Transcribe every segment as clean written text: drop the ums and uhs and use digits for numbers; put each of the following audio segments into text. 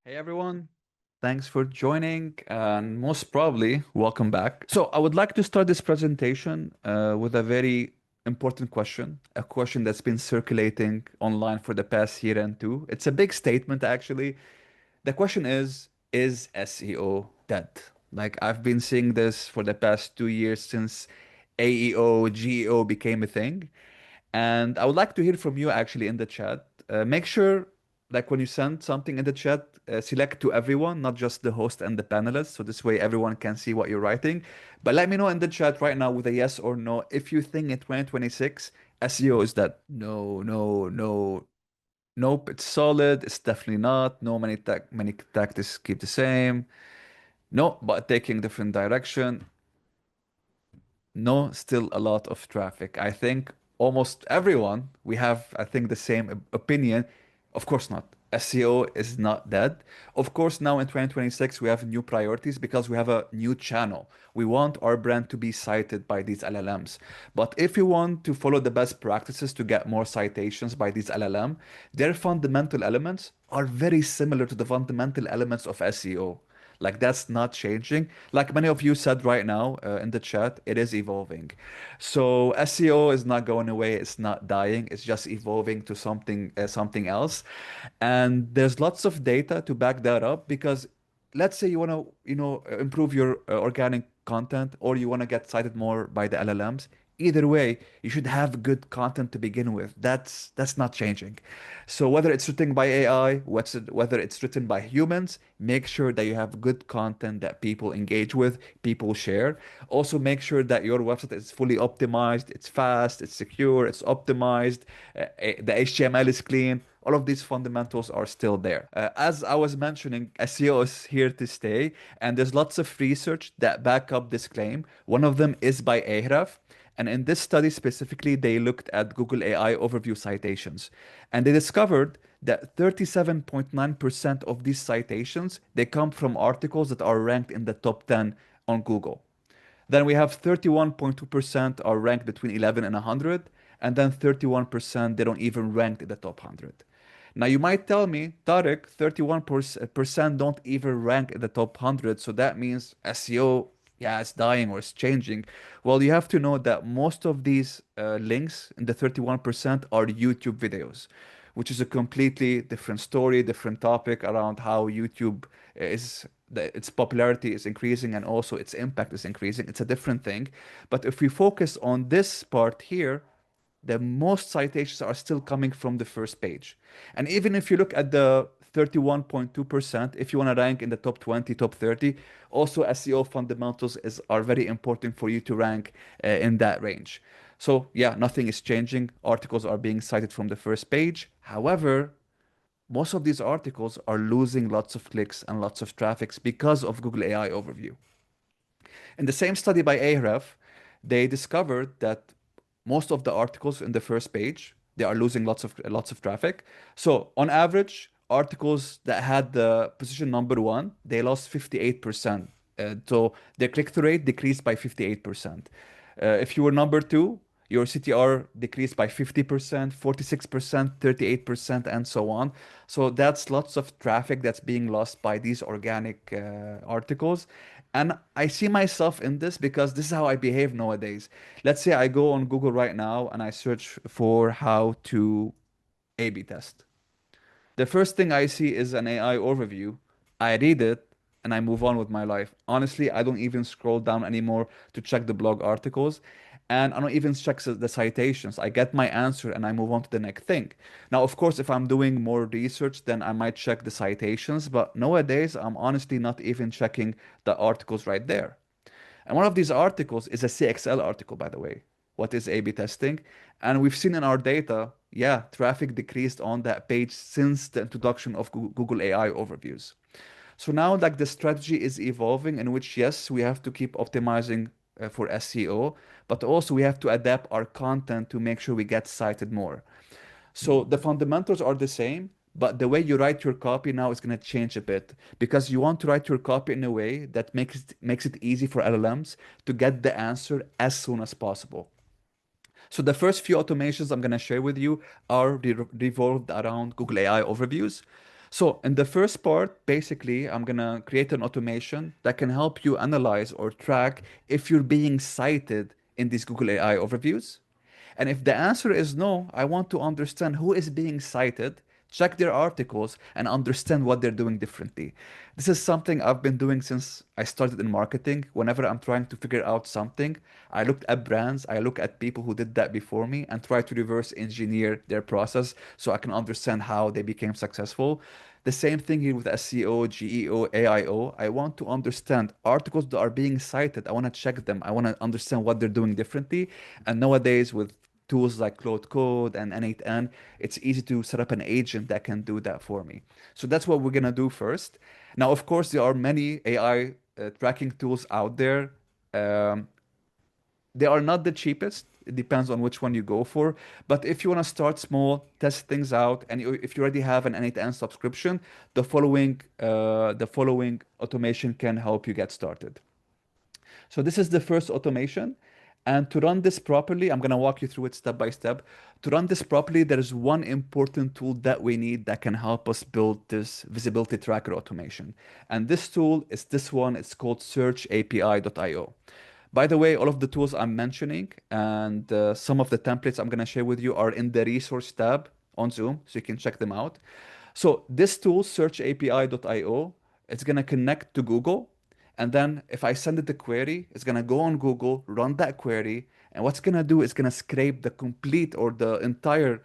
Hey everyone, thanks for joining and most probably welcome back. So, I would like to start this presentation with a very important question, a question that's been circulating online for the past year and two. It's a big statement actually. The question is SEO dead? Like, I've been seeing this for the past 2 years since AEO, GEO became a thing. And I would like to hear from you actually in the chat. Make sure, like when you send something in the chat, select to everyone, not just the host and the panelists. So this way everyone can see what you're writing. But let me know in the chat right now with a yes or no if you think in 2026 SEO is that. No, no, no. Nope, it's solid. It's definitely not. No, many tactics keep the same. No, but taking different direction. No, still a lot of traffic. I think almost everyone, we have, I think, the same opinion. Of course not. SEO is not dead. Of course, now in 2026, we have new priorities because we have a new channel. We want our brand to be cited by these LLMs. But if you want to follow the best practices to get more citations by these LLM, their fundamental elements are very similar to the fundamental elements of SEO. Like that's not changing. Like many of you said right now in the chat, it is evolving. So SEO is not going away. It's not dying. It's just evolving to something else. And there's lots of data to back that up because let's say you want to, improve your organic content or you want to get cited more by the LLMs. Either way, you should have good content to begin with. That's not changing. So whether it's written by AI, whether it's written by humans, make sure that you have good content that people engage with, people share. Also, make sure that your website is fully optimized, it's fast, it's secure, it's optimized, the HTML is clean. All of these fundamentals are still there. As I was mentioning, SEO is here to stay, and there's lots of research that back up this claim. One of them is by Ahrefs. And in this study specifically, they looked at Google AI overview citations. And they discovered that 37.9% of these citations, they come from articles that are ranked in the top 10 on Google. Then we have 31.2% are ranked between 11 and 100, and then 31% they don't even rank in the top 100. Now you might tell me, Tarek, 31% don't even rank in the top 100, so that means SEO, yeah, it's dying or it's changing. Well, you have to know that most of these links in the 31% are YouTube videos, which is a completely different story, different topic around how YouTube is its popularity is increasing and also its impact is increasing. It's a different thing. But if we focus on this part here, the most citations are still coming from the first page. And even if you look at the 31.2%, if you want to rank in the top 20, top 30, also SEO fundamentals are very important for you to rank in that range. So yeah, nothing is changing. Articles are being cited from the first page. However, most of these articles are losing lots of clicks and lots of traffics because of Google AI overview. In the same study by Ahrefs, they discovered that most of the articles in the first page, they are losing lots of traffic. So on average, articles that had the position number one, they lost 58%. So their click-through rate decreased by 58%. If you were number two, your CTR decreased by 50%, 46%, 38%, and so on. So that's lots of traffic that's being lost by these organic articles. And I see myself in this because this is how I behave nowadays. Let's say I go on Google right now and I search for how to A/B test. The first thing I see is an AI overview. I read it and I move on with my life. Honestly, I don't even scroll down anymore to check the blog articles. And I don't even check the citations. I get my answer and I move on to the next thing. Now, of course, if I'm doing more research, then I might check the citations. But nowadays, I'm honestly not even checking the articles right there. And one of these articles is a CXL article, by the way. What is A/B testing? And we've seen in our data, yeah, traffic decreased on that page since the introduction of Google AI overviews. So now, like the strategy is evolving, in which yes, we have to keep optimizing for SEO, but also we have to adapt our content to make sure we get cited more. So the fundamentals are the same, but the way you write your copy now is going to change a bit because you want to write your copy in a way that makes it easy for LLMs to get the answer as soon as possible. So the first few automations I'm going to share with you are revolved around Google AI overviews. So in the first part, basically, I'm gonna create an automation that can help you analyze or track if you're being cited in these Google AI overviews. And if the answer is no, I want to understand who is being cited, check their articles, and understand what they're doing differently. This is something I've been doing since I started in marketing. Whenever I'm trying to figure out something, I looked at brands, I look at people who did that before me, and try to reverse engineer their process so I can understand how they became successful. The same thing here with SEO, GEO, AIO. I want to understand articles that are being cited. I want to check them. I want to understand what they're doing differently. And nowadays, with tools like Claude Code and n8n, it's easy to set up an agent that can do that for me. So that's what we're gonna do first. Now, of course, there are many AI tracking tools out there. Um, they are not the cheapest. It depends on which one you go for. But if you want to start small, test things out, and if you already have an n8n subscription, the following automation can help you get started. So this is the first automation. And to run this properly, I'm going to walk you through it step by step. To run this properly, there is one important tool that we need that can help us build this visibility tracker automation. And this tool is this one. It's called SearchAPI.io. By the way, all of the tools I'm mentioning and some of the templates I'm going to share with you are in the resource tab on Zoom, so you can check them out. So this tool, searchapi.io, it's going to connect to Google. And then if I send it the query, it's going to go on Google, run that query. And what's going to do is going to scrape the complete or the entire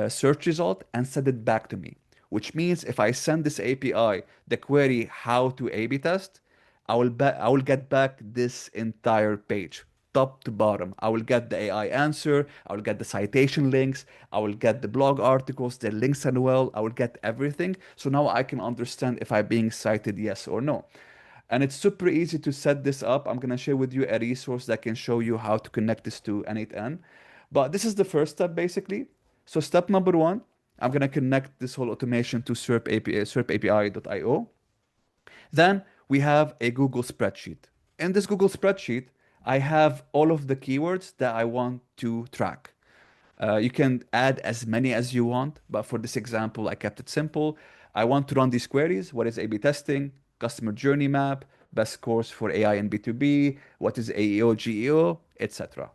search result and send it back to me. Which means if I send this API the query how to A/B test, I will get back this entire page, top to bottom. I will get the AI answer, I will get the citation links, I will get the blog articles, the links as well, I will get everything. So now I can understand if I'm being cited yes or no. And it's super easy to set this up. I'm gonna share with you a resource that can show you how to connect this to n8n. But this is the first step basically. So step number one, I'm gonna connect this whole automation to SERP API.io. Then we have a Google spreadsheet. In this Google spreadsheet, I have all of the keywords that I want to track. You can add as many as you want, but for this example, I kept it simple. I want to run these queries. What is A/B testing? Customer journey map, best course for AI and B2B, what is AEO, GEO, etc.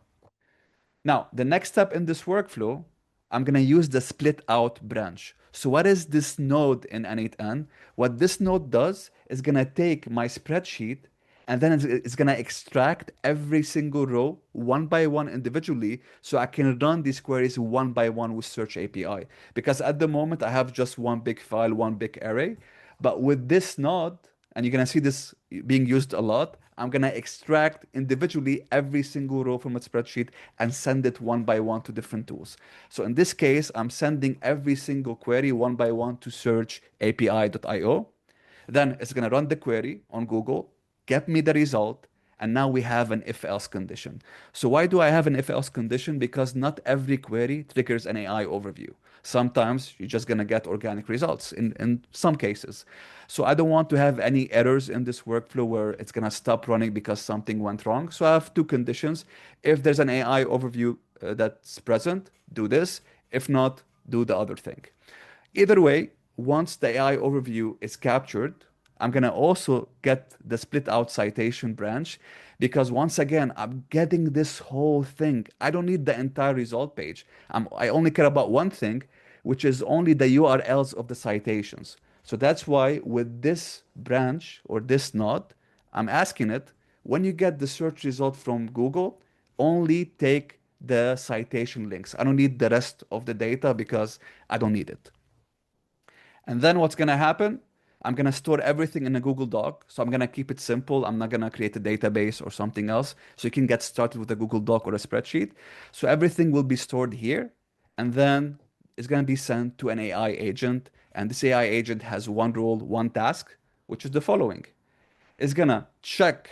Now, the next step in this workflow, I'm going to use the split out branch. So what is this node in n8n? What this node does is going to take my spreadsheet and then it's going to extract every single row one by one individually so I can run these queries one by one with Search API. Because at the moment, I have just one big file, one big array. But with this node, and you're going to see this being used a lot, I'm going to extract individually every single row from a spreadsheet and send it one by one to different tools. So in this case, I'm sending every single query one by one to searchapi.io. Then it's going to run the query on Google, get me the result, and now we have an if-else condition. So why do I have an if-else condition? Because not every query triggers an AI overview. Sometimes you're just going to get organic results in some cases. So I don't want to have any errors in this workflow where it's going to stop running because something went wrong. So I have two conditions. If there's an AI overview that's present, do this. If not, do the other thing. Either way, once the AI overview is captured, I'm going to also get the split out citation branch because once again, I'm getting this whole thing. I don't need the entire result page. I only care about one thing, which is only the URLs of the citations. So that's why with this branch or this node, I'm asking it, when you get the search result from Google, only take the citation links. I don't need the rest of the data because I don't need it. And then what's going to happen? I'm going to store everything in a Google Doc. So I'm going to keep it simple. I'm not going to create a database or something else. So you can get started with a Google Doc or a spreadsheet. So everything will be stored here. And then it's going to be sent to an AI agent. And this AI agent has one role, one task, which is the following. It's going to check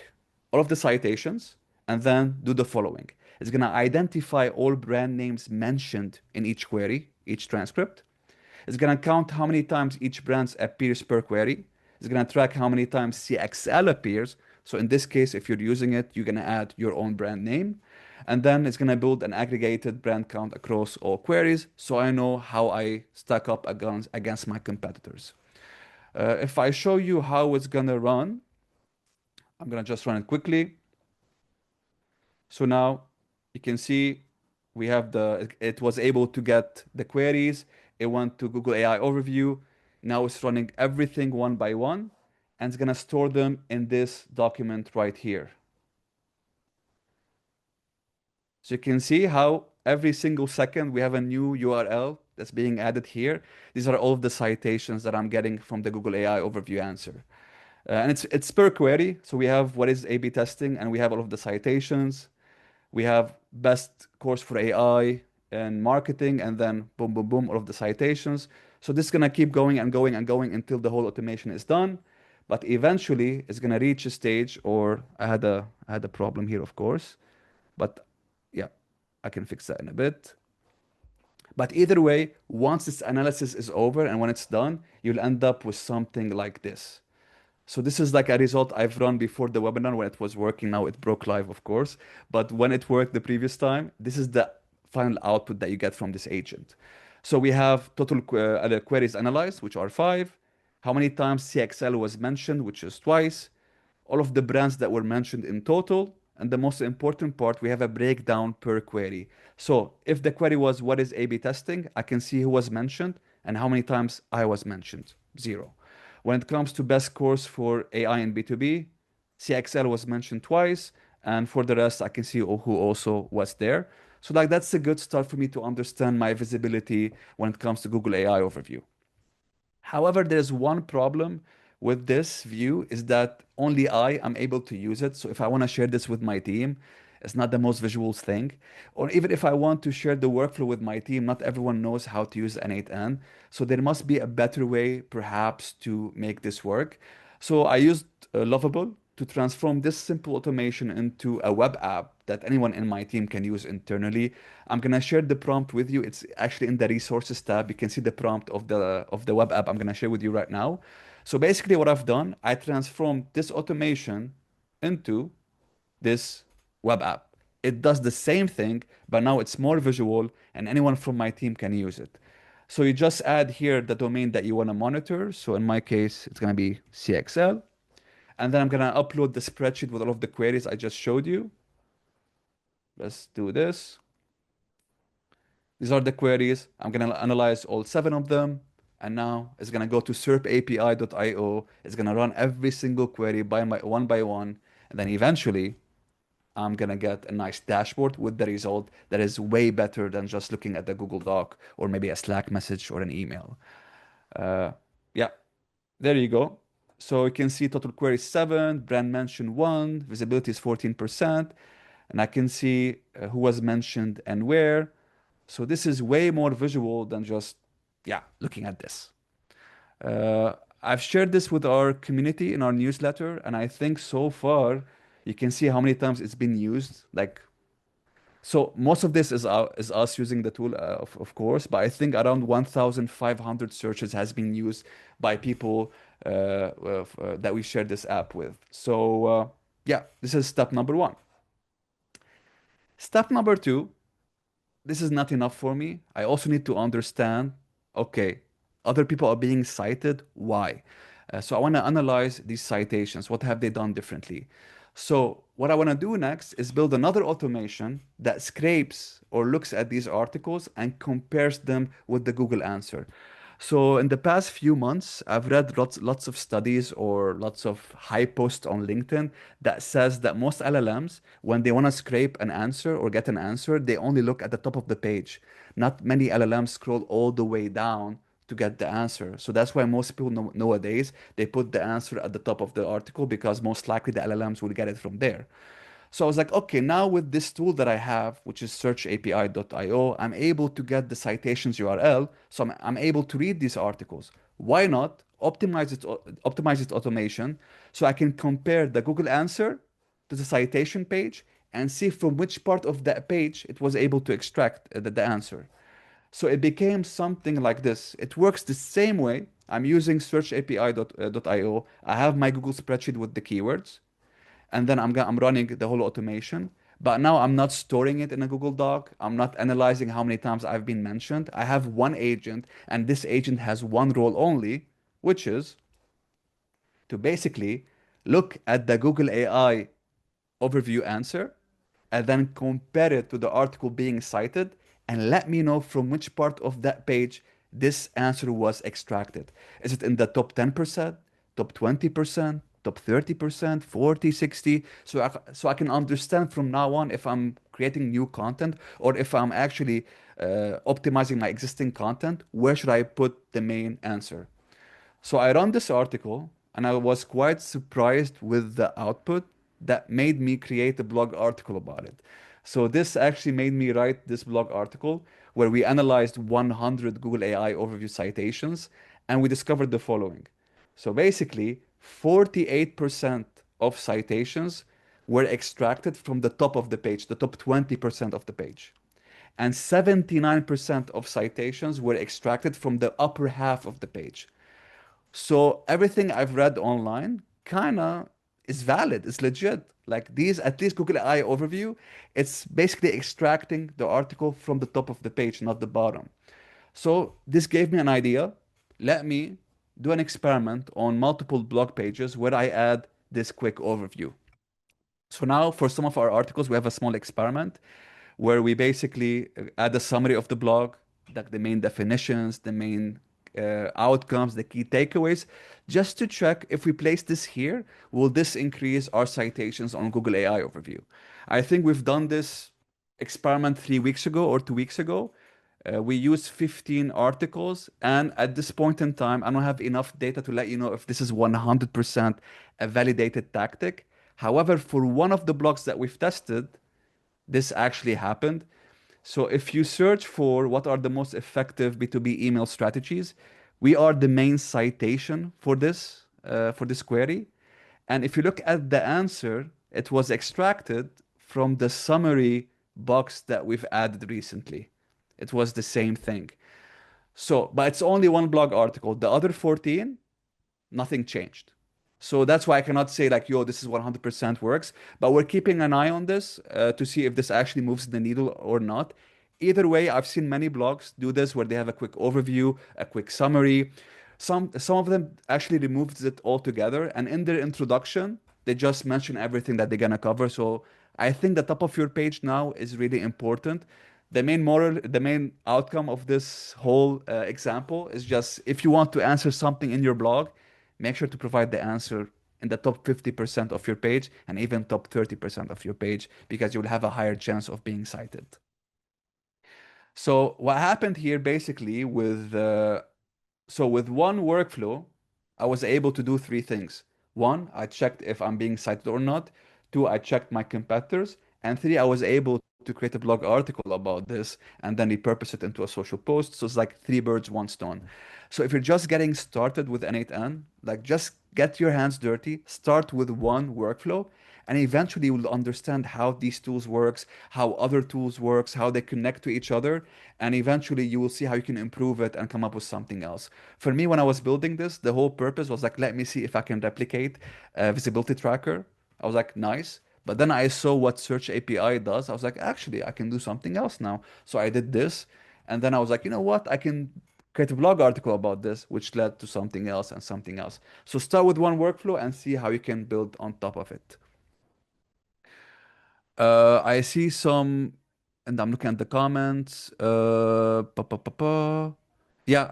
all of the citations and then do the following. It's going to identify all brand names mentioned in each query, each transcript. It's going to count how many times each brand appears per query. It's going to track how many times CXL appears. So in this case, if you're using it, you're going to add your own brand name. And then it's going to build an aggregated brand count across all queries so I know how I stack up against my competitors. If I show you how it's gonna run, I'm gonna just run it quickly. So now you can see we have it was able to get the queries. It went to Google AI Overview. Now it's running everything one by one, and it's gonna store them in this document right here. So you can see how every single second we have a new URL that's being added here. These are all of the citations that I'm getting from the Google AI Overview answer. And it's per query. So we have what is A/B testing, and we have all of the citations. We have best course for AI and marketing, and then boom, boom, boom, all of the citations. So this is gonna keep going and going and going until the whole automation is done. But eventually, it's gonna reach a stage, or I had a problem here, of course. But yeah, I can fix that in a bit. But either way, once this analysis is over and when it's done, you'll end up with something like this. So this is like a result I've run before the webinar when it was working. Now it broke live, of course. But when it worked the previous time, this is the final output that you get from this agent. So we have total queries analyzed, which are 5. How many times CXL was mentioned, which is twice. All of the brands that were mentioned in total. And the most important part, we have a breakdown per query. So if the query was what is A/B testing, I can see who was mentioned and how many times I was mentioned. 0. When it comes to best course for AI and B2B, CXL was mentioned twice, and for the rest, I can see who also was there. So like that's a good start for me to understand my visibility when it comes to Google AI Overview. However, there's one problem with this view is that only I am able to use it. So if I want to share this with my team, it's not the most visual thing. Or even if I want to share the workflow with my team, not everyone knows how to use n8n. So there must be a better way, perhaps, to make this work. So I used Lovable to transform this simple automation into a web app that anyone in my team can use internally. I'm gonna share the prompt with you. It's actually in the resources tab. You can see the prompt of the web app I'm gonna share with you right now. So basically what I've done, I transformed this automation into this web app. It does the same thing, but now it's more visual and anyone from my team can use it. So you just add here the domain that you want to monitor. So in my case, it's going to be CXL. And then I'm going to upload the spreadsheet with all of the queries I just showed you. Let's do this. These are the queries. I'm going to analyze all 7 of them. And now it's going to go to SERPAPI.io. It's going to run every single query one by one. And then eventually, I'm gonna get a nice dashboard with the result that is way better than just looking at the Google Doc or maybe a Slack message or an email. Uh, yeah, there you go. So you can see total query 7, brand mention 1, visibility is 14%, and I can see who was mentioned and where. So this is way more visual than just, yeah, looking at this. I've shared this with our community in our newsletter, and I think so far you can see how many times it's been used. Like, so most of this is us using the tool, of course, but I think around 1,500 searches has been used by people that we share this app with. So yeah, this is step number 1. Step number 2, this is not enough for me. I also need to understand, okay, other people are being cited. Why? So I want to analyze these citations. What have they done differently? So what I want to do next is build another automation that scrapes or looks at these articles and compares them with the Google answer. So in the past few months, I've read lots of studies or lots of hype posts on LinkedIn that says that most LLMs, when they want to scrape an answer or get an answer, they only look at the top of the page. Not many LLMs scroll all the way down to get the answer. So that's why most people nowadays they put the answer at the top of the article because most likely the LLMs will get it from there. So I was like, okay, now with this tool that I have, which is searchapi.io, I'm able to get the citations URL. So I'm able to read these articles. Why not optimize its automation so I can compare the Google answer to the citation page and see from which part of that page it was able to extract the answer. So it became something like this. It works the same way. I'm using searchapi.io. I have my Google spreadsheet with the keywords and then I'm running the whole automation. But now I'm not storing it in a Google Doc. I'm not analyzing how many times I've been mentioned. I have one agent, and this agent has one role only, which is to basically look at the Google AI overview answer and then compare it to the article being cited and let me know from which part of that page this answer was extracted. Is it in the top 10%, top 20%, top 30%, 40, 60? So I can understand from now on if I'm creating new content or if I'm actually optimizing my existing content, where should I put the main answer? So I run this article and I was quite surprised with the output that made me create a blog article about it. So this actually made me write this blog article where we analyzed 100 Google AI overview citations and we discovered the following. So basically, 48% of citations were extracted from the top of the page, the top 20% of the page. And 79% of citations were extracted from the upper half of the page. So everything I've read online kind of is valid, it's legit. Like these, at least Google AI overview, it's basically extracting the article from the top of the page, not the bottom. So this gave me an idea. Let me do an experiment on multiple blog pages where I add this quick overview. So now for some of our articles, we have a small experiment where we basically add a summary of the blog, like the main definitions, the main outcomes, the key takeaways, just to check if we place this here, will this increase our citations on Google AI overview? I think we've done this experiment 3 weeks ago or 2 weeks ago. We used 15 articles, and at this point in time, I don't have enough data to let you know if this is 100% a validated tactic. However, for one of the blogs that we've tested, this actually happened. So if you search for what are the most effective B2B email strategies, we are the main citation for this query. And if you look at the answer, it was extracted from the summary box that we've added recently. It was the same thing. So, but it's only one blog article. The other 14, nothing changed. So that's why I cannot say like, yo, this is 100% works, but we're keeping an eye on this to see if this actually moves the needle or not. Either way, I've seen many blogs do this where they have a quick overview, a quick summary. Some of them actually removed it altogether, and in their introduction, they just mention everything that they're gonna cover. So I think the top of your page now is really important. The main outcome of this whole example is just if you want to answer something in your blog, make sure to provide the answer in the top 50% of your page and even top 30% of your page because you'll have a higher chance of being cited. So what happened here basically with one workflow, I was able to do three things. One, I checked if I'm being cited or not. Two, I checked my competitors. And three, I was able to create a blog article about this and then repurpose it into a social post. So it's like three birds, one stone. So if you're just getting started with N8N, like just get your hands dirty, start with one workflow, and eventually you will understand how these tools works, how other tools works, how they connect to each other, and eventually you will see how you can improve it and come up with something else. For me, when I was building this, the whole purpose was like, let me see if I can replicate a visibility tracker. I was like, nice. But then I saw what SearchAPI does. I was like, actually, I can do something else now. So I did this. And then I was like, you know what? I can create a blog article about this, which led to something else and something else. So start with one workflow and see how you can build on top of it. I see some, and I'm looking at the comments. Yeah,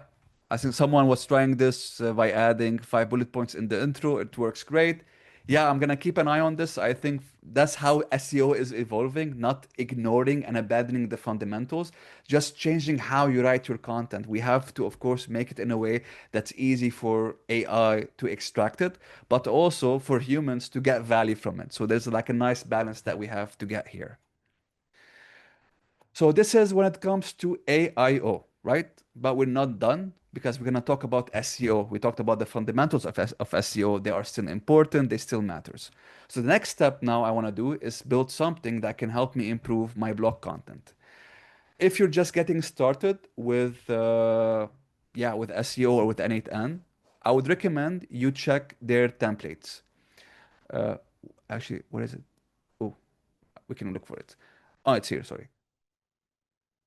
I think someone was trying this by adding 5 bullet points in the intro. It works great. Yeah, I'm gonna keep an eye on this. I think that's how SEO is evolving, not ignoring and abandoning the fundamentals, just changing how you write your content. We have to, of course, make it in a way that's easy for AI to extract it, but also for humans to get value from it. So there's like a nice balance that we have to get here. So this is when it comes to AIO, right? But we're not done because we're going to talk about SEO. We talked about the fundamentals of SEO. They are still important. They still matters. So the next step now I want to do is build something that can help me improve my blog content. If you're just getting started with SEO or with N8N, I would recommend you check their templates. Uh, Actually, what is it? Oh, we can look for it. Oh, it's here. Sorry.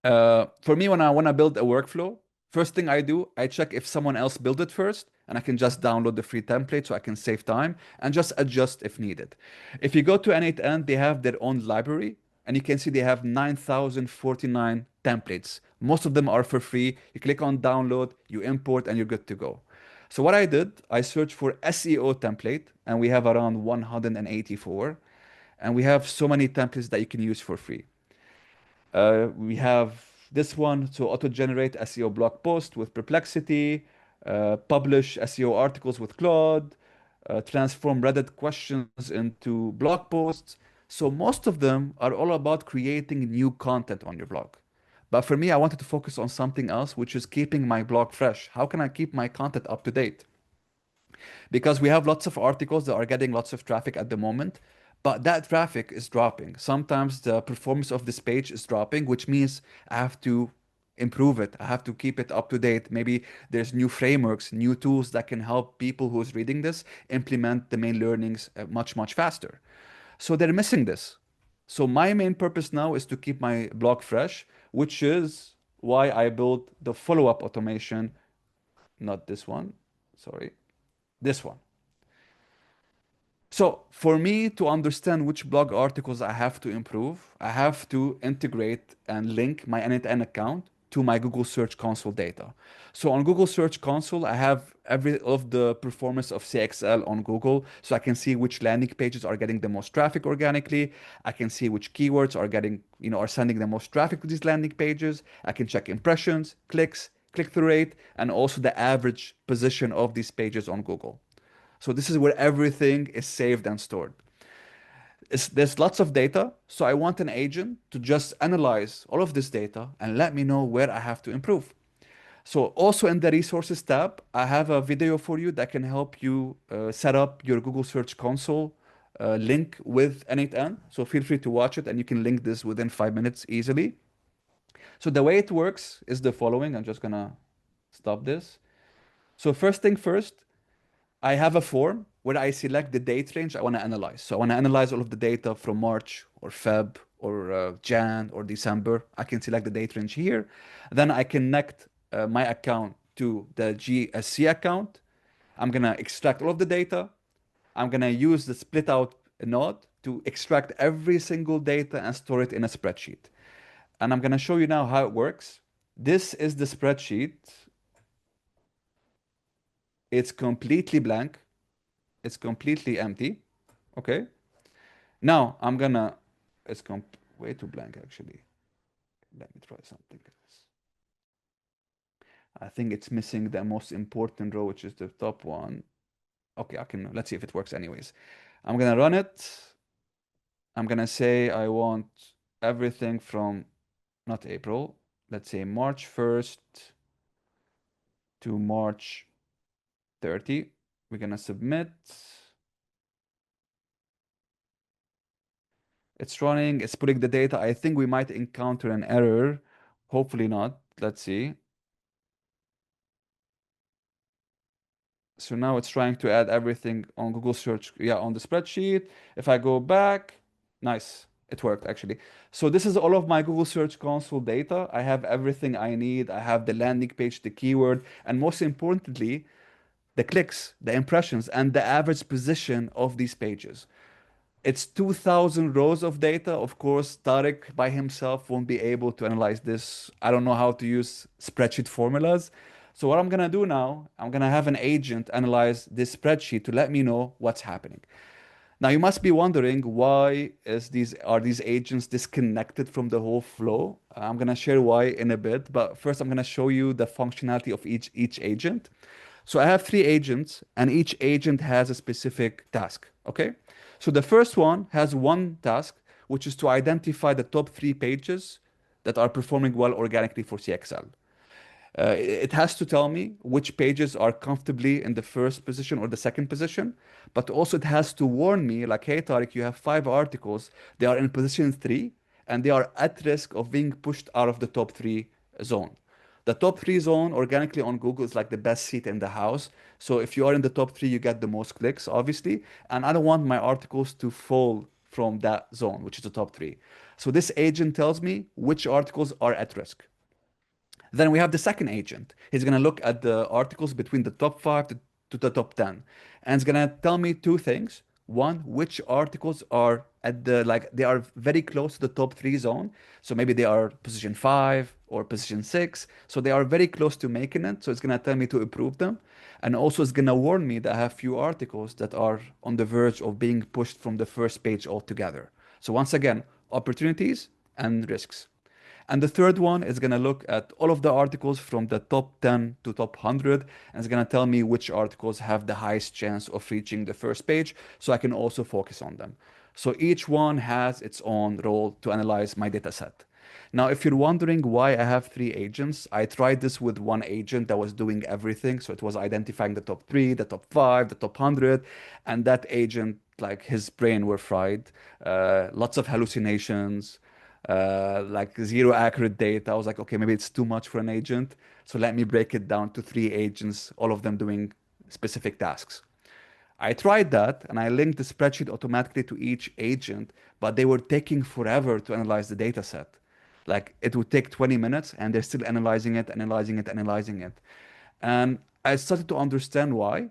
For me, when I want to build a workflow, first thing I do, I check if someone else built it first, and I can just download the free template so I can save time and just adjust if needed. If you go to n8n, they have their own library, and you can see they have 9,049 templates. Most of them are for free. You click on download, you import, and you're good to go. So what I did, I searched for SEO template, and we have around 184, and we have so many templates that you can use for free. We have this one to auto-generate SEO blog post with Perplexity, publish SEO articles with Claude, transform Reddit questions into blog posts. So most of them are all about creating new content on your blog. But for me, I wanted to focus on something else, which is keeping my blog fresh. How can I keep my content up to date? Because we have lots of articles that are getting lots of traffic at the moment, but that traffic is dropping. Sometimes the performance of this page is dropping, which means I have to improve it. I have to keep it up to date. Maybe there's new frameworks, new tools that can help people who's reading this implement the main learnings much, much faster. So they're missing this. So my main purpose now is to keep my blog fresh, which is why I built the follow-up automation, not this one, sorry, this one. So for me to understand which blog articles I have to improve, I have to integrate and link my n8n account to my Google Search Console data. So on Google Search Console, I have every of the performance of CXL on Google, so I can see which landing pages are getting the most traffic organically. I can see which keywords are getting, are sending the most traffic to these landing pages. I can check impressions, clicks, click-through rate, and also the average position of these pages on Google. So this is where everything is saved and stored. There's lots of data, so I want an agent to just analyze all of this data and let me know where I have to improve. So also in the resources tab, I have a video for you that can help you set up your Google Search Console link with n8n. So feel free to watch it and you can link this within 5 minutes easily. So the way it works is the following. I'm just gonna stop this. So first thing first, I have a form where I select the date range I want to analyze. So I want to analyze all of the data from March or Feb or Jan or December. I can select the date range here. Then I connect my account to the GSC account. I'm going to extract all of the data. I'm going to use the split out node to extract every single data and store it in a spreadsheet. And I'm going to show you now how it works. This is the spreadsheet. It's completely blank. It's completely empty. Okay. Now it's way too blank actually. Let me try something else. I think it's missing the most important row, which is the top one. Okay, let's see if it works anyways. I'm gonna run it. I'm gonna say I want everything from, not April, let's say March 1st to March 30. We're gonna submit. It's running, it's putting the data. I think we might encounter an error. Hopefully not. Let's see. So now it's trying to add everything on Google Search, yeah, on the spreadsheet. If I go back, nice, it worked actually. So this is all of my Google Search Console data. I have everything I need. I have the landing page, the keyword, and most importantly, the clicks, the impressions, and the average position of these pages. It's 2,000 rows of data. Of course, Tariq by himself won't be able to analyze this. I don't know how to use spreadsheet formulas. So what I'm gonna do now, I'm gonna have an agent analyze this spreadsheet to let me know what's happening. Now you must be wondering why are these agents disconnected from the whole flow? I'm gonna share why in a bit, but first I'm gonna show you the functionality of each agent. So I have 3 agents, and each agent has a specific task. Okay. So the first one has one task, which is to identify the top 3 pages that are performing well organically for CXL. It has to tell me which pages are comfortably in the first position or the second position, but also it has to warn me like, hey, Tariq, you have 5 articles. They are in position 3, and they are at risk of being pushed out of the top 3 zone. The top 3 zone organically on Google is like the best seat in the house. So if you are in the top 3, you get the most clicks, obviously. And I don't want my articles to fall from that zone, which is the top 3. So this agent tells me which articles are at risk. Then we have the second agent. He's going to look at the articles between the top 5 to the top 10. And it's gonna tell me two things. One, which articles are at the like they are very close to the top three zone. So maybe they are position five or position six. So they are very close to making it. So it's gonna tell me to improve them. And also it's gonna warn me that I have few articles that are on the verge of being pushed from the first page altogether. So once again, opportunities and risks. And the third one is going to look at all of the articles from the top 10 to top 100, and it's going to tell me which articles have the highest chance of reaching the first page, so I can also focus on them. So each one has its own role to analyze my data set. Now, if you're wondering why I have three agents, I tried this with one agent that was doing everything. So it was identifying the top three, the top five, the top 100, and that agent, like his brain were fried, lots of hallucinations, like zero accurate data. I was like, okay, maybe it's too much for an agent. So let me break it down to three agents, all of them doing specific tasks. I tried that and I linked the spreadsheet automatically to each agent, but they were taking forever to analyze the data set. Like it would take 20 minutes and they're still analyzing it, analyzing it, analyzing it. And I started to understand why,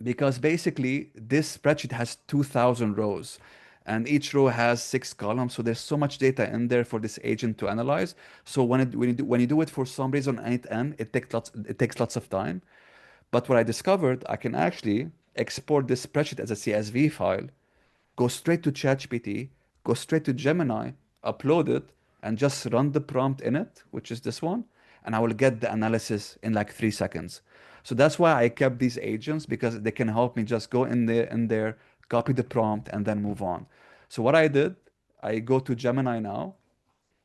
because basically this spreadsheet has 2000 rows and each row has six columns, so there's so much data in there for this agent to analyze. So when you do it for some reason on n8n, it takes lots of time. But what I discovered, I can actually export this spreadsheet as a CSV file, go straight to ChatGPT, go straight to Gemini, upload it, and just run the prompt in it, which is this one, and I will get the analysis in like 3 seconds. So that's why I kept these agents, because they can help me just go in there, copy the prompt, and then move on. So what I did, I go to Gemini now.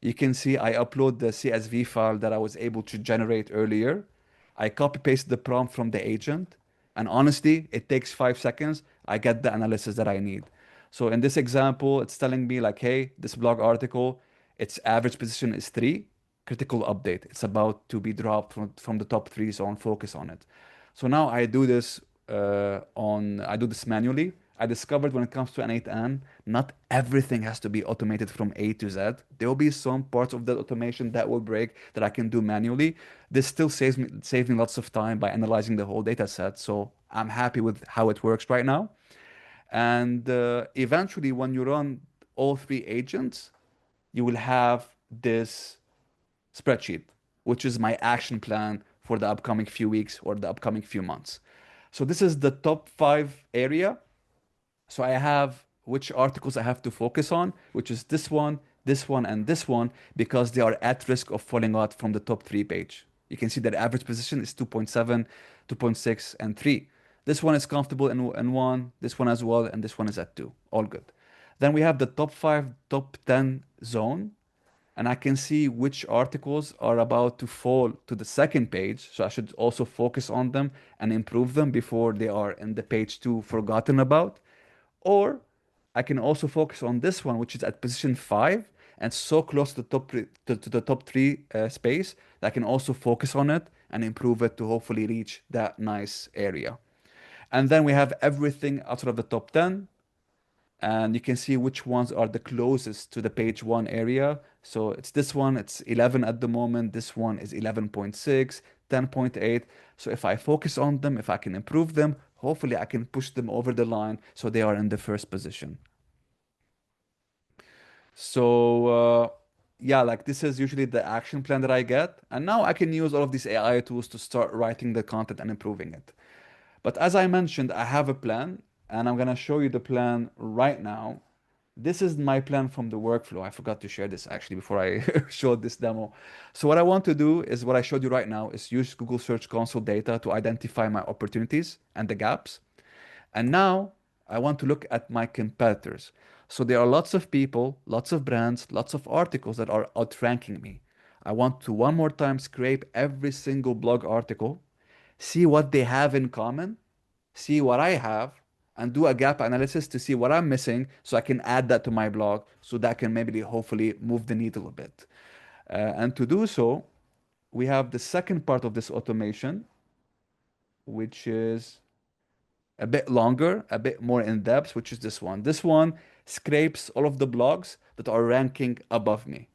You can see I upload the CSV file that I was able to generate earlier. I copy paste the prompt from the agent. And honestly, it takes 5 seconds. I get the analysis that I need. So in this example, it's telling me like, hey, this blog article, its average position is 3, critical update. It's about to be dropped from the top 3 zone, focus on it. So now I do this manually. I discovered when it comes to n8n, not everything has to be automated from A to Z. There will be some parts of the automation that will break that I can do manually. This still saves me lots of time by analyzing the whole data set. So I'm happy with how it works right now. And eventually, when you run all three agents, you will have this spreadsheet, which is my action plan for the upcoming few weeks or the upcoming few months. So this is the top 5 area. So I have which articles I have to focus on, which is this one, and this one, because they are at risk of falling out from the top 3 page. You can see that average position is 2.7, 2.6, and 3. This one is comfortable in 1, this one as well, and this one is at 2. All good. Then we have the top 5, top 10 zone, and I can see which articles are about to fall to the second page. So I should also focus on them and improve them before they are in the page 2 forgotten about. Or I can also focus on this one, which is at position 5 and so close to the top 3 space that I can also focus on it and improve it to hopefully reach that nice area. And then we have everything outside of the top 10, and you can see which ones are the closest to the page 1 area. So it's this one, it's 11 at the moment. This one is 11.6, 10.8. So if I focus on them, if I can improve them, hopefully I can push them over the line so they are in the first position. So yeah, like this is usually the action plan that I get. And now I can use all of these AI tools to start writing the content and improving it. But as I mentioned, I have a plan, and I'm gonna show you the plan right now. This is my plan from the workflow. I forgot to share this actually before I showed this demo. So what I want to do is what I showed you right now is use Google Search Console data to identify my opportunities and the gaps. And now I want to look at my competitors. So there are lots of people, lots of brands, lots of articles that are outranking me. I want to one more time scrape every single blog article, see what they have in common, see what I have, and do a gap analysis to see what I'm missing so I can add that to my blog so that can maybe hopefully move the needle a bit. And to do so, we have the second part of this automation, which is a bit longer, a bit more in depth, which is this one. This one scrapes all of the blogs that are ranking above me.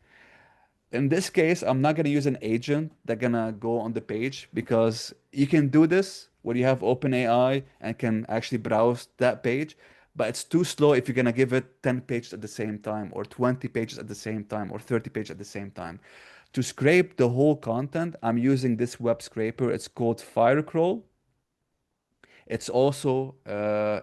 In this case, I'm not going to use an agent that's going to go on the page because you can do this where you have OpenAI and can actually browse that page, but it's too slow if you're gonna give it 10 pages at the same time, or 20 pages at the same time, or 30 pages at the same time. To scrape the whole content, I'm using this web scraper. It's called Firecrawl. It's also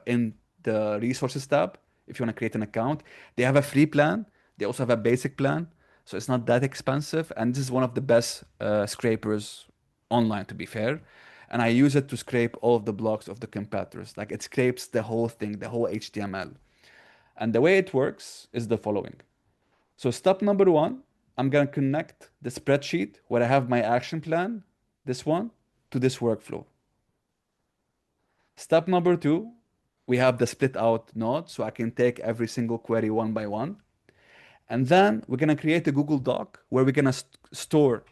in the resources tab if you want to create an account. They have a free plan. They also have a basic plan. So it's not that expensive. And this is one of the best scrapers online, to be fair. And I use it to scrape all of the blocks of the competitors. Like it scrapes the whole thing, the whole HTML. And the way it works is the following. So step number one, I'm going to connect the spreadsheet where I have my action plan, this one, to this workflow. Step number two, we have the split out node, so I can take every single query one by one. And then we're going to create a Google Doc where we're going to store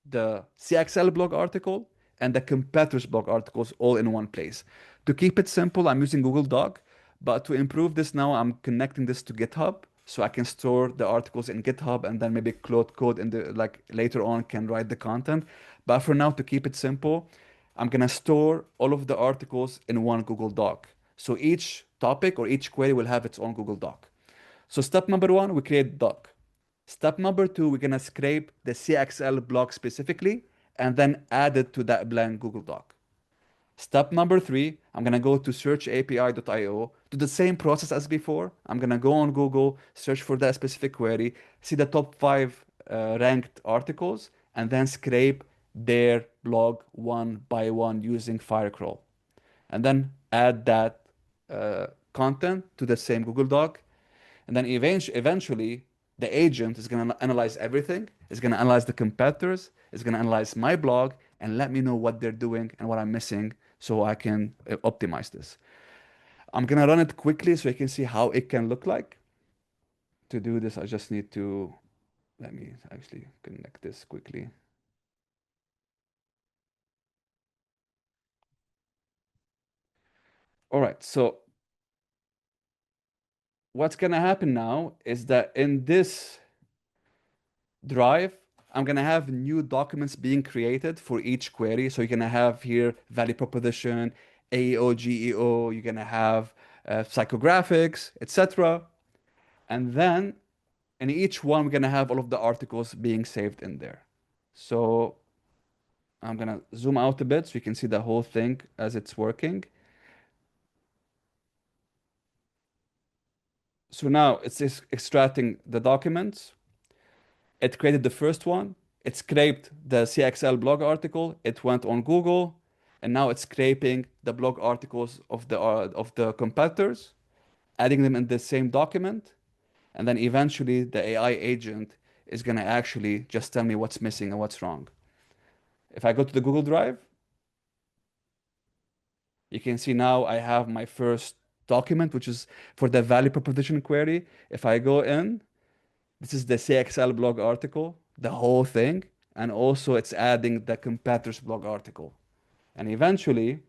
the CXL blog article and the competitors blog articles all in one place. To keep it simple, I'm using Google Doc, but to improve this now, I'm connecting this to GitHub so I can store the articles in GitHub and then maybe Claude Code in the like later on can write the content. But for now, to keep it simple, I'm gonna store all of the articles in one Google Doc. So each topic or each query will have its own Google Doc. So step number one, we create doc. Step number two, we're gonna scrape the CXL block specifically and then add it to that blank Google Doc. Step number three, I'm gonna go to searchapi.io, do the same process as before. I'm gonna go on Google, search for that specific query, see the top five ranked articles, and then scrape their blog one by one using Firecrawl. And then add that content to the same Google Doc. And then eventually, the agent is going to analyze everything, is going to analyze the competitors, is going to analyze my blog, and let me know what they're doing and what I'm missing so I can optimize this. I'm going to run it quickly so you can see how it can look like. To do this, I just need to, let me actually connect this quickly. All right, so what's going to happen now is that in this drive, I'm going to have new documents being created for each query. So you're going to have here value proposition, AEO, GEO, you're going to have psychographics, etc. And then in each one, we're going to have all of the articles being saved in there. So I'm going to zoom out a bit so you can see the whole thing as it's working. So now it's extracting the documents. It created the first one. It scraped the CXL blog article. It went on Google, and now it's scraping the blog articles of the competitors, adding them in the same document, and then eventually the AI agent is gonna actually just tell me what's missing and what's wrong. If I go to the Google Drive, you can see now I have my first document, which is for the value proposition query. If I go in, this is the CXL blog article, the whole thing, and also it's adding the competitors blog article. And eventually,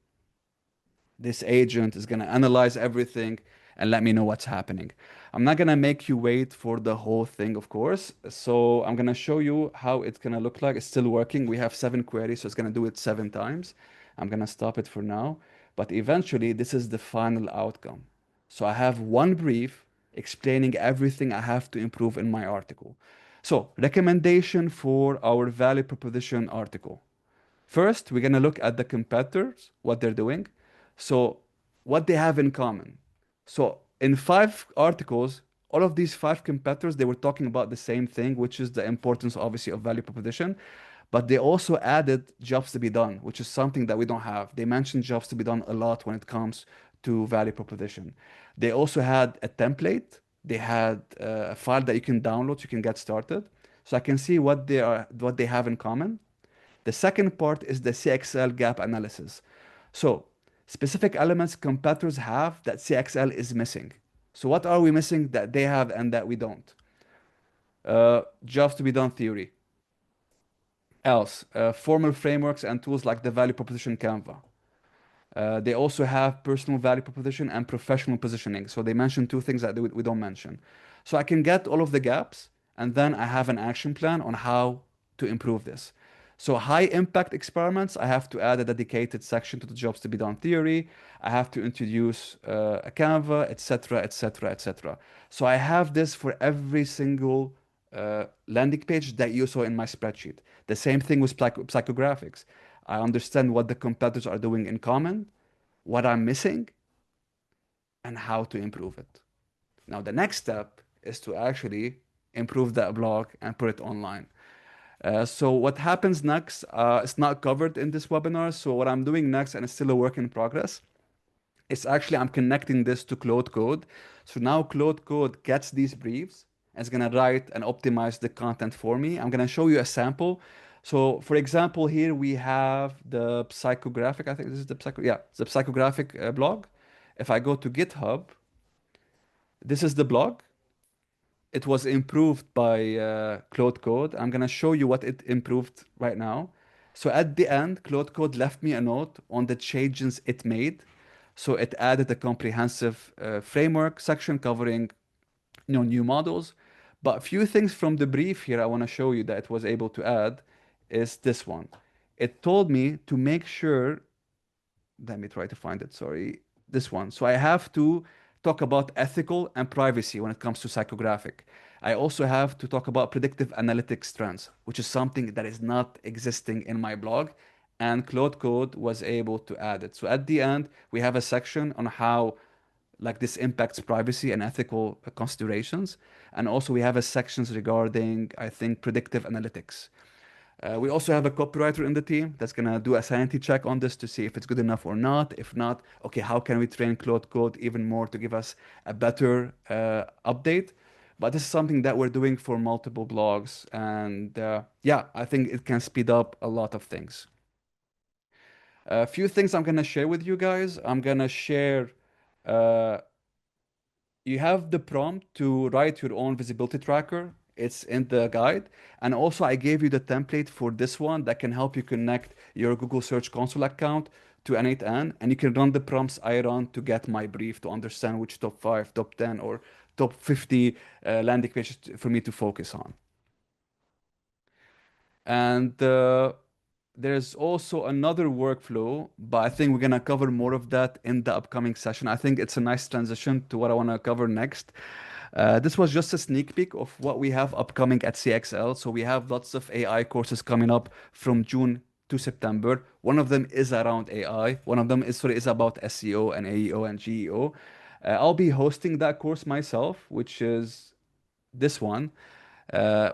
this agent is going to analyze everything and let me know what's happening. I'm not going to make you wait for the whole thing, of course. So I'm going to show you how it's going to look like. It's still working. We have 7 queries, so it's going to do it 7 times. I'm going to stop it for now. But eventually, this is the final outcome. So I have one brief explaining everything I have to improve in my article. So, recommendation for our value proposition article. First, we're going to look at the competitors, what they're doing. So, what they have in common. So, in 5 articles, all of these 5 competitors, they were talking about the same thing, which is the importance, obviously, of value proposition. But they also added jobs to be done, which is something that we don't have. They mentioned jobs to be done a lot when it comes to value proposition. They also had a template. They had a file that you can download, you can get started. So I can see what they have in common. The second part is the CXL gap analysis. So specific elements competitors have that CXL is missing. So what are we missing that they have and that we don't? Jobs to be done theory. Else, formal frameworks and tools like the value proposition Canva. They also have personal value proposition and professional positioning. So they mention 2 things that we don't mention. So I can get all of the gaps and then I have an action plan on how to improve this. So high impact experiments, I have to add a dedicated section to the jobs to be done theory. I have to introduce a Canva, etc., etc., etc. So I have this for every single landing page that you saw in my spreadsheet. The same thing with psychographics. I understand what the competitors are doing in common, what I'm missing, and how to improve it. Now, the next step is to actually improve that blog and put it online. So what happens next, it's not covered in this webinar. So what I'm doing next, and it's still a work in progress, is actually I'm connecting this to Claude Code. So now Claude Code gets these briefs and it's gonna write and optimize the content for me. I'm gonna show you a sample. So for example, here we have the psychographic, I think this is the psychographic blog. If I go to GitHub, this is the blog. It was improved by Claude Code. I'm gonna show you what it improved right now. So at the end, Claude Code left me a note on the changes it made. So it added a comprehensive framework section covering new models. But a few things from the brief here I want to show you that it was able to add is this one. It told me to make sure, let me try to find it, sorry, this one. So I have to talk about ethical and privacy when it comes to psychographic. I also have to talk about predictive analytics trends, which is something that is not existing in my blog, and Claude Code was able to add it. So at the end, we have a section on how like this impacts privacy and ethical considerations. And also we have a sections regarding, I think, predictive analytics. We also have a copywriter in the team that's gonna do a sanity check on this to see if it's good enough or not. If not, okay, how can we train Claude Code even more to give us a better update? But this is something that we're doing for multiple blogs, and yeah, I think it can speed up a lot of things. A few things I'm gonna share with you guys. I'm gonna share. Uh, you have the prompt to write your own visibility tracker. It's in the guide. And also, I gave you the template for this one that can help you connect your Google Search Console account to n8n. And you can run the prompts I run to get my brief to understand which top 5, top 10, or top 50 landing pages for me to focus on. And there's also another workflow, but I think we're gonna cover more of that in the upcoming session. I think it's a nice transition to what I want to cover next. This was just a sneak peek of what we have upcoming at CXL. So we have lots of AI courses coming up from June to September. One of them is around AI. One of them is about SEO and AEO and GEO. I'll be hosting that course myself, which is this one. Uh,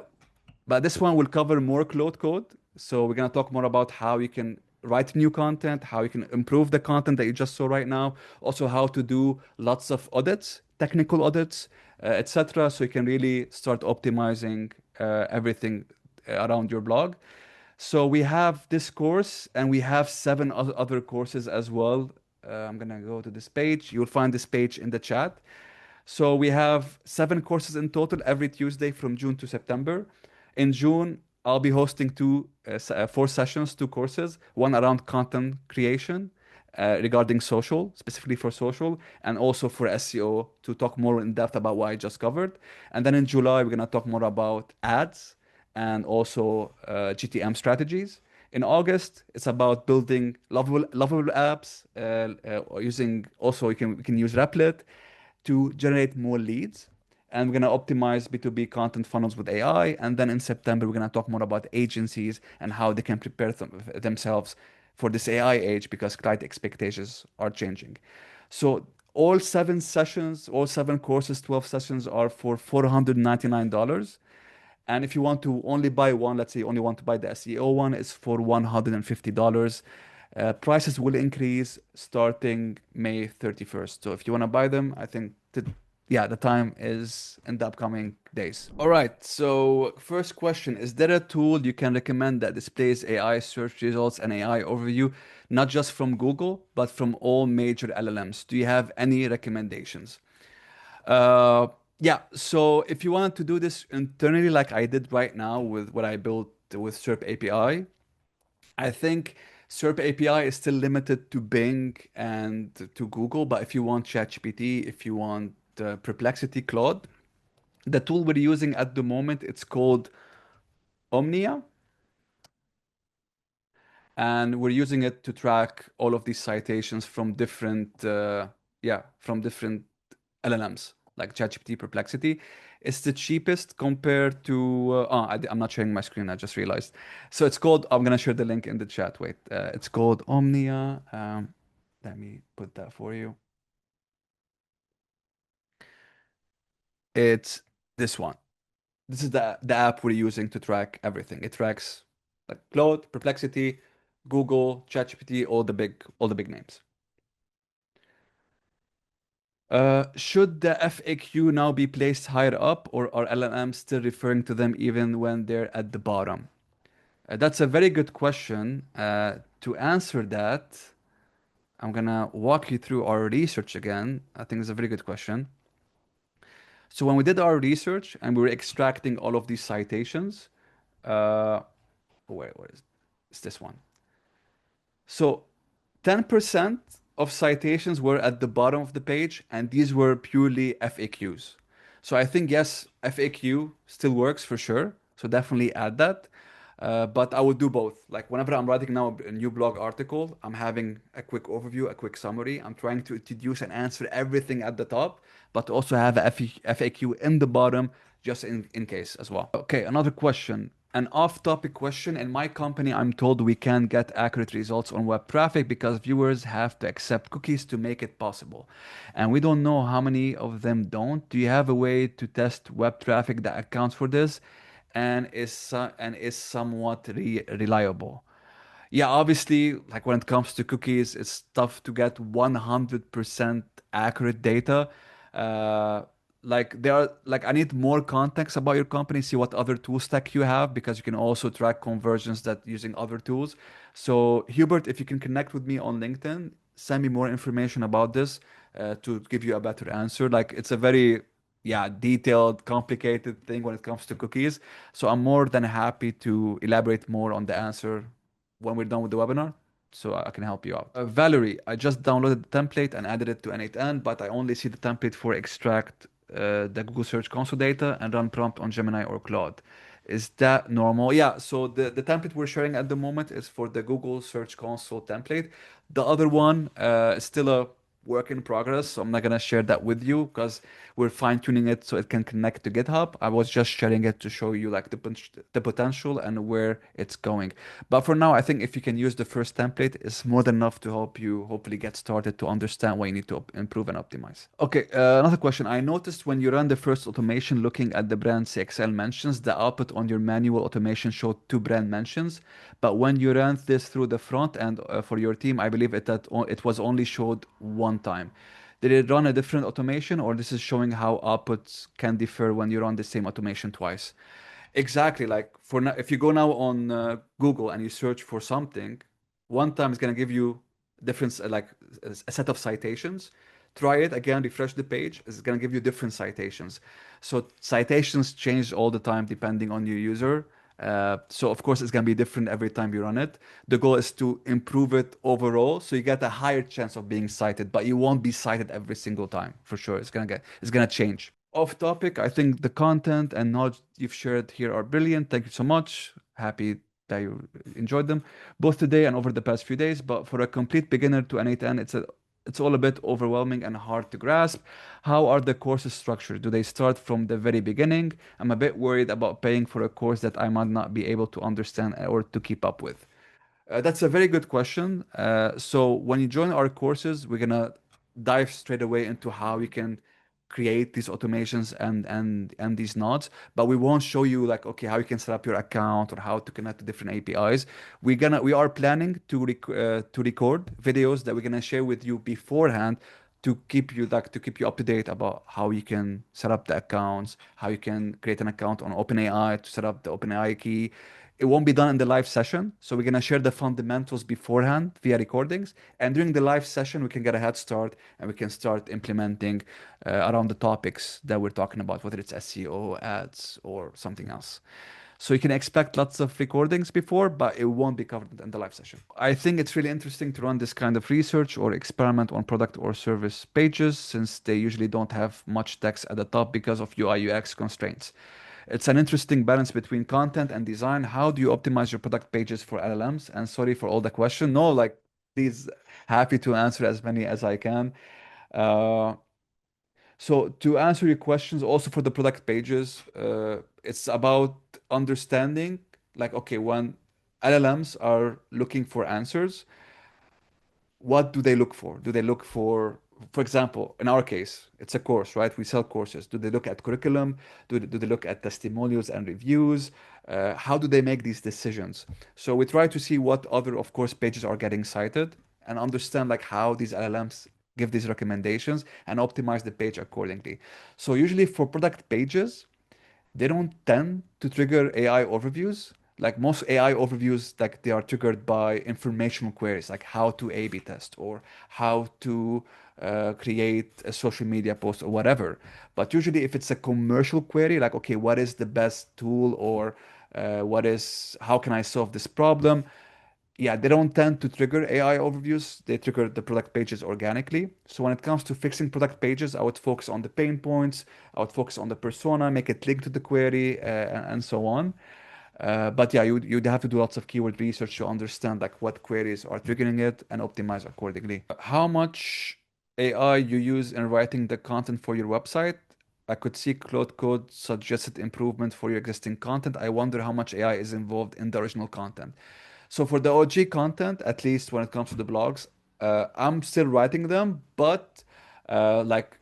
but this one will cover more Claude Code. So we're gonna talk more about how you can write new content, how you can improve the content that you just saw right now, also how to do lots of audits, technical audits, etc. So you can really start optimizing everything around your blog. So we have this course and we have 7 other courses as well. I'm gonna go to this page. You'll find this page in the chat. So we have 7 courses in total every Tuesday from June to September. In June, I'll be hosting 4 sessions, 2 courses, one around content creation regarding social, specifically for social, and also for SEO to talk more in depth about what I just covered. And then in July, we're going to talk more about ads and also GTM strategies. In August, it's about building lovable apps using also you can use Replit to generate more leads. And we're going to optimize B2B content funnels with AI. And then in September, we're going to talk more about agencies and how they can prepare themselves for this AI age because client expectations are changing. So all 7 sessions, all 7 courses, 12 sessions are for $499. And if you want to only buy one, let's say you only want to buy the SEO one, it's for $150. Prices will increase starting May 31st. So if you want to buy them, I think yeah, the time is in the upcoming days. All right. So first question, is there a tool you can recommend that displays AI search results and AI overview, not just from Google, but from all major LLMs? Do you have any recommendations? Uh, yeah, so if you want to do this internally, like I did right now with what I built with SERP API, I think SERP API is still limited to Bing and to Google, but if you want ChatGPT, if you want Perplexity, Claude, the tool we're using at the moment, it's called Omnia. and we're using it to track all of these citations from different, from different LLMs like ChatGPT, Perplexity. It's the cheapest compared to. I'm not sharing my screen. I just realized. So it's called. I'm gonna share the link in the chat. Wait, it's called Omnia. Let me put that for you. It's this one. This is the app we're using to track everything. It tracks like Claude, Perplexity, Google, ChatGPT, all the big names. Should the FAQ now be placed higher up, or are LLMs still referring to them even when they're at the bottom? That's a very good question. To answer that, I'm gonna walk you through our research again. I think it's a very good question. So when we did our research and we were extracting all of these citations, uh, where is it's this one? So 10% of citations were at the bottom of the page, and these were purely FAQs. So I think, yes, FAQ still works for sure. So definitely add that. But I would do both. Like whenever I'm writing now a new blog article, I'm having a quick overview, a quick summary. I'm trying to introduce and answer everything at the top, but also have a FAQ in the bottom just in case as well. Okay, another question. An off-topic question. In my company, I'm told we can't get accurate results on web traffic because viewers have to accept cookies to make it possible. And we don't know how many of them don't. Do you have a way to test web traffic that accounts for this and is somewhat reliable? Yeah, obviously, like when it comes to cookies, it's tough to get 100% accurate data. Uh, like there are like I need more context about your company, see what other tool stack you have, because you can also track conversions that using other tools. So Hubert, if you can connect with me on LinkedIn, send me more information about this to give you a better answer. Like it's a very detailed, complicated thing when it comes to cookies. So I'm more than happy to elaborate more on the answer when we're done with the webinar, so I can help you out. Valerie, I just downloaded the template and added it to n8n, but I only see the template for extract the Google Search Console data and run prompt on Gemini or Claude. Is that normal? Yeah, so the template we're sharing at the moment is for the Google Search Console template. The other one is still a work in progress, so I'm not gonna share that with you because we're fine tuning it so it can connect to GitHub. I was just sharing it to show you like the potential and where it's going. But for now, I think if you can use the first template, it's more than enough to help you hopefully get started to understand what you need to improve and optimize. Okay, another question. I noticed when you run the first automation looking at the brand CXL mentions, the output on your manual automation showed two brand mentions. But when you ran this through the front end for your team, I believe it was only showed one time. Did it run a different automation, or this is showing how outputs can differ when you run the same automation twice? Exactly. Like for now, if you go now on Google and you search for something, one time it's gonna give you different like a set of citations. Try it again, refresh the page. It's gonna give you different citations. So citations change all the time depending on your user. So of course it's gonna be different every time you run it. The goal is to improve it overall, so you get a higher chance of being cited, but you won't be cited every single time for sure. It's gonna change. Off topic, I think the content and knowledge you've shared here are brilliant. Thank you so much. Happy that you enjoyed them both today and over the past few days. But for a complete beginner to n8n, it's all a bit overwhelming and hard to grasp. How are the courses structured? Do they start from the very beginning? I'm a bit worried about paying for a course that I might not be able to understand or to keep up with. That's a very good question. So when you join our courses, we're gonna dive straight away into how you can create these automations and these nodes, but we won't show you like okay how you can set up your account or how to connect to different APIs. We are planning to record videos that we're gonna share with you beforehand to keep you up to date about how you can set up the accounts, how you can create an account on OpenAI to set up the OpenAI key. It won't be done in the live session, so we're gonna share the fundamentals beforehand via recordings, and during the live session we can get a head start and we can start implementing around the topics that we're talking about, whether it's SEO, ads, or something else. So you can expect lots of recordings before, but it won't be covered in the live session. I think it's really interesting to run this kind of research or experiment on product or service pages since they usually don't have much text at the top because of UI UX constraints. It's an interesting balance between content and design. How do you optimize your product pages for LLMs? And sorry for all the question. No, like, please, happy to answer as many as I can. Uh, so to answer your questions, also for the product pages, it's about understanding, like, okay, when LLMs are looking for answers, what do they look for? Do they look for example, in our case, it's a course, right? We sell courses. Do they look at curriculum? Do they look at testimonials and reviews? How do they make these decisions? So we try to see what other, of course, pages are getting cited and understand like how these LLMs give these recommendations and optimize the page accordingly. So usually for product pages, they don't tend to trigger AI overviews. Like most AI overviews, like they are triggered by informational queries, like how to A/B test or how to create a social media post or whatever. But usually, if it's a commercial query, like okay, what is the best tool or how can I solve this problem? Yeah, they don't tend to trigger AI overviews. They trigger the product pages organically. So when it comes to fixing product pages, I would focus on the pain points. I would focus on the persona, make it link to the query, and so on. But yeah, you'd have to do lots of keyword research to understand like what queries are triggering it and optimize accordingly. How much AI you use in writing the content for your website? I could see Claude Code suggested improvement for your existing content. I wonder how much AI is involved in the original content. So for the OG content, at least when it comes to the blogs, I'm still writing them, but like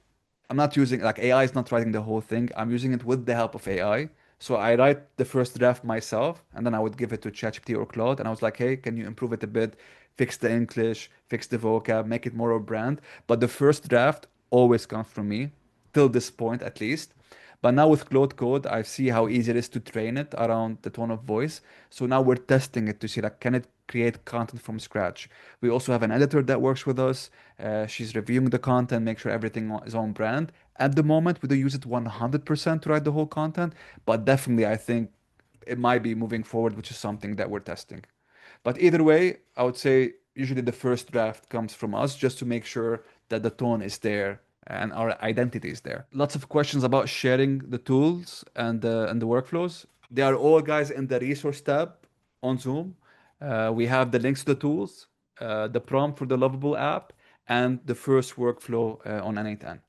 I'm not using like AI is not writing the whole thing. I'm using it with the help of AI. So I write the first draft myself, and then I would give it to ChatGPT or Claude, and I was like, hey, can you improve it a bit, fix the English, fix the vocab, make it more of a brand. But the first draft always comes from me, till this point at least. But now with Claude Code, I see how easy it is to train it around the tone of voice. So now we're testing it to see like, can it create content from scratch? We also have an editor that works with us. She's reviewing the content, make sure everything is on brand. At the moment, we don't use it 100% to write the whole content, but definitely I think it might be moving forward, which is something that we're testing. But either way, I would say usually the first draft comes from us just to make sure that the tone is there and our identity is there. Lots of questions about sharing the tools and the workflows. They are all, guys, in the resource tab on Zoom. We have the links to the tools, the prompt for the Lovable app, and the first workflow on n8n.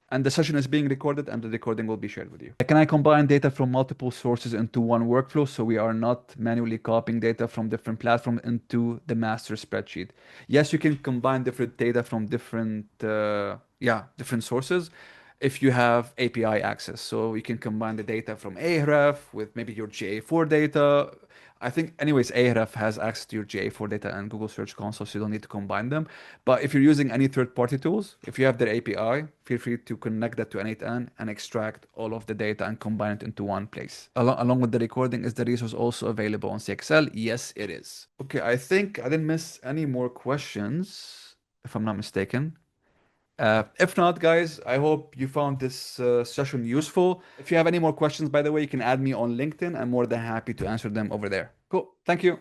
And the session is being recorded and the recording will be shared with you. Can I combine data from multiple sources into one workflow so we are not manually copying data from different platforms into the master spreadsheet? Yes, you can combine different data from different sources if you have API access. So you can combine the data from Ahref with maybe your GA4 data. I think, anyways, Ahref has access to your GA4 data and Google Search Console, so you don't need to combine them. But if you're using any third-party tools, if you have their API, feel free to connect that to n8n and extract all of the data and combine it into one place. Along with the recording, is the resource also available on CXL? Yes, it is. Okay, I think I didn't miss any more questions, if I'm not mistaken. If not, guys, I hope you found this session useful. If you have any more questions, by the way, you can add me on LinkedIn. I'm more than happy to answer them over there. Cool. Thank you.